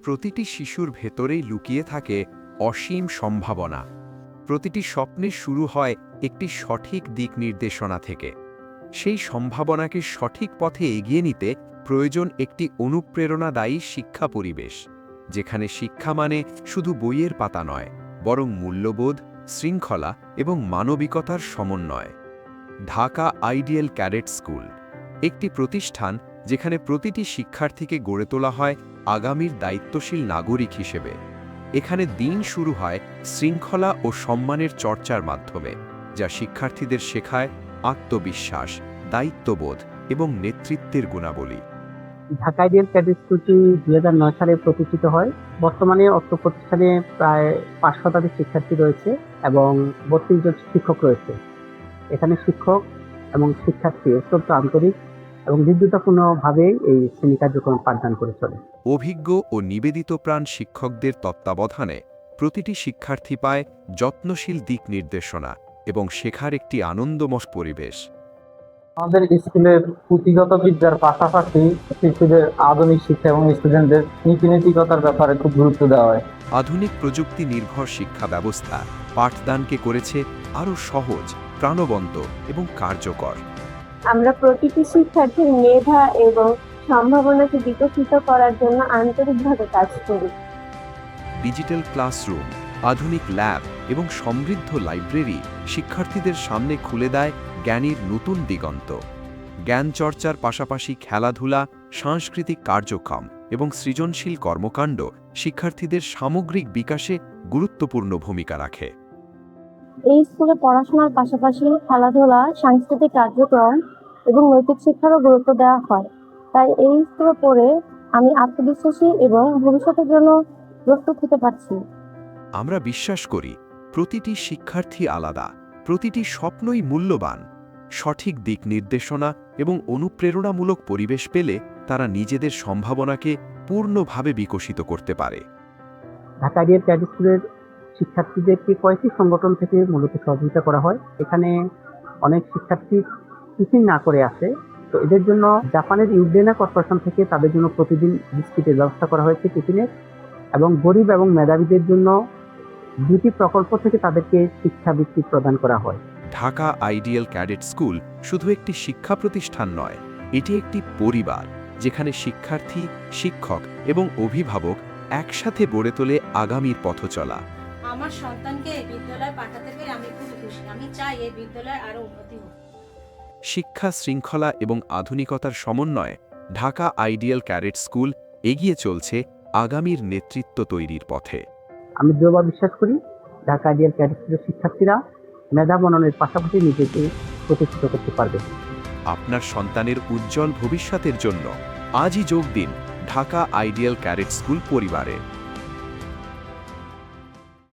প্রতিটি শিশুর ভেতরেই লুকিয়ে থাকে অসীম সম্ভাবনা। প্রতিটি স্বপ্নের শুরু হয় একটি সঠিক দিক নির্দেশনা থেকে। সেই সম্ভাবনাকে সঠিক পথে এগিয়ে নিতে প্রয়োজন একটি অনুপ্রেরণাদায়ী শিক্ষা পরিবেশ, যেখানে শিক্ষা মানে শুধু বইয়ের পাতা নয়, বরং মূল্যবোধ, শৃঙ্খলা এবং মানবিকতার সমন্বয়। ঢাকা আইডিয়াল ক্যাডেট স্কুল একটি প্রতিষ্ঠান যেখানে প্রতিটি শিক্ষার্থীকে গড়ে তোলা হয় আগামীর দায়িত্বশীল নাগরিক হিসেবে। এখানে দিন শুরু হয় শৃঙ্খলা ও সম্মানের চর্চার মাধ্যমে, যা শিক্ষার্থীদের শেখায় আত্মবিশ্বাস, দায়িত্ববোধ এবং নেতৃত্বের গুণাবলী। ঢাকা আইডিয়াল ক্যাডেট স্কুলটি 2009 সালে প্রতিষ্ঠিত হয়। বর্তমানে অত্র প্রতিষ্ঠানে প্রায় 5 শতাধিক শিক্ষার্থী রয়েছে এবং 32 জন শিক্ষক রয়েছে। এখানে শিক্ষক এবং শিক্ষার্থী অত্যন্ত আন্তরিক এবং হৃদ্যতাপূর্ণভাবে এই শ্রেণী কার্যক্রম পাঠদান করে চলে। অভিজ্ঞ ও নিবেদিত প্রাণ শিক্ষকদের তত্ত্বাবধানে প্রতিটি শিক্ষার্থী পায় যত্নশীল দিক নির্দেশনা এবং শেখার একটি আনন্দময় পরিবেশ। আমাদের স্কুলের পুঁথিগত বিদ্যার পাশাপাশি শিশুদের আধুনিক শিক্ষা এবং স্টুডেন্টদের নীতিনৈতিকতার ব্যাপারে খুব গুরুত্ব দেওয়া হয়। আধুনিক প্রযুক্তি নির্ভর শিক্ষা ব্যবস্থা পাঠদানকে করেছে আরও সহজ, প্রাণবন্ত এবং কার্যকর। আমরা প্রতিটি শিক্ষার্থীর মেধা এবং সম্ভাবনাকে বিকশিত করার জন্য আন্তরিকভাবে কাজ করি। ডিজিটাল ক্লাসরুম, আধুনিক ল্যাব এবং সমৃদ্ধ লাইব্রেরি শিক্ষার্থীদের সামনে খুলে দেয় জ্ঞানীর নতুন দিগন্ত। জ্ঞান চর্চার পাশাপাশি খেলাধুলা, সাংস্কৃতিক কার্যক্রম এবং সৃজনশীল কর্মকাণ্ড শিক্ষার্থীদের সামগ্রিক বিকাশে গুরুত্বপূর্ণ ভূমিকা রাখে। এই স্কুলে পড়াশোনার পাশাপাশি খেলাধুলা, সাংস্কৃতিক কার্যক্রম এবং নৈতিক শিক্ষারও গুরুত্ব দেওয়া হয়। তাই এই স্কুলে পড়ে আমি আত্মবিশ্বাসী এবং ভবিষ্যতের জন্য প্রস্তুত হতে পারছি। আমরা বিশ্বাস করি প্রতিটি শিক্ষার্থী আলাদা, প্রতিটি স্বপ্নই মূল্যবান। সঠিক দিক নির্দেশনা এবং অনুপ্রেরণামূলক পরিবেশ পেলে তারা নিজেদের সম্ভাবনাকে পূর্ণভাবে বিকশিত করতে পারে। ঢাকা আইডিয়াল ক্যাডেট স্কুলের শিক্ষার্থীদেরকে কয়েকটি সংগঠন থেকে মূলত সহযোগিতা করা হয়। এখানে অনেক শিক্ষার্থী টিফিন না করে আসে, তো এদের জন্য জাপানের ইউডেনা কর্পোরেশন থেকে তাদের জন্য প্রতিদিন বিস্কিটের ব্যবস্থা করা হয়েছে টিফিনের, এবং গরিব এবং মেধাবীদের জন্য দুটি প্রকল্প থেকে তাদেরকে শিক্ষাবৃত্তি প্রদান করা হয়। ঢাকা আইডিয়াল ক্যাডেট স্কুল শুধু একটি শিক্ষা প্রতিষ্ঠান নয়, এটি একটি পরিবার যেখানে শিক্ষার্থী, শিক্ষক এবং অভিভাবক একসাথে গড়ে তোলে আগামীর পথচলা। আমার সন্তানকে এই বিদ্যালয়ে পাঠাতে পেরে আমি খুব খুশি। আমি চাই এই বিদ্যালয়ের আরো উন্নতি হোক। শিক্ষা, শৃঙ্খলা এবং আধুনিকতার সমন্বয়ে ঢাকা আইডিয়াল ক্যাডেট স্কুল এগিয়ে চলছে আগামীর নেতৃত্ব তৈরির পথে। আমি দৃঢ়ভাবে বিশ্বাস করি ঢাকা আইডিয়াল ক্যাডেট স্কুলের শিক্ষার্থীরা মেধা মননের পাশাপাশি নিজেকে প্রতিষ্ঠিত করতে পারবে। আপনার সন্তানের উজ্জ্বল ভবিষ্যতের জন্য আজই যোগ দিন ঢাকা আইডিয়াল ক্যাডেট স্কুল পরিবারে।